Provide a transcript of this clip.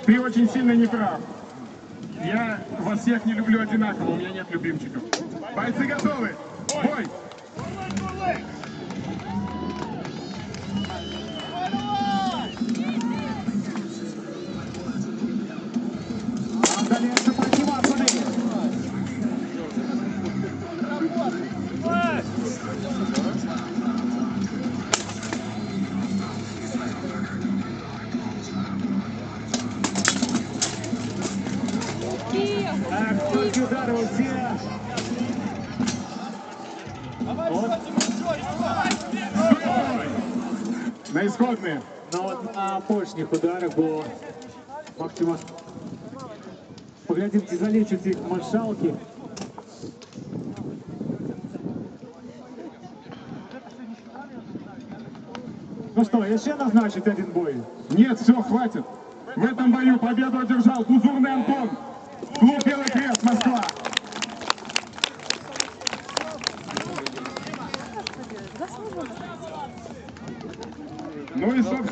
Ты очень сильно не прав. Я вас всех не люблю одинаково, у меня нет любимчиков. Бойцы готовы? Бой! Актерские удары у всех. На исходные. Но от на поршніх ударах було максимум. Поглядим, чи залічать їх маршалки. Ну что, еще назначить один бой? Нет, все, хватит. В этом бою победу одержал Бузурный Антон. Клуб «Белый крест», Москва. Ну и, собственно...